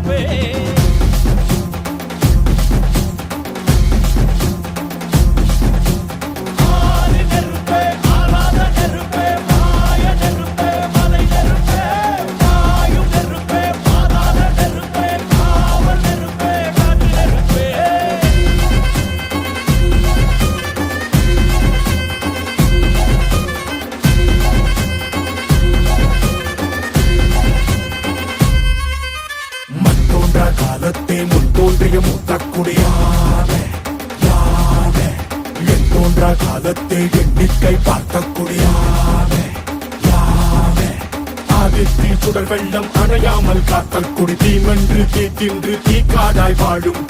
நெருப்பே காலத்தே முன் தோன்றிய மூத்தக்குடியாவே யாவே என் தோன்றா காலத்தே எண்ணிக்கை பார்த்தக்குடியாவே யாவே ஆதித்தி சுடர் வெள்ளம் அணையாமல் காத்தல் குடி தீமென்று தீ தின்று தீக்காடாய் வாழும்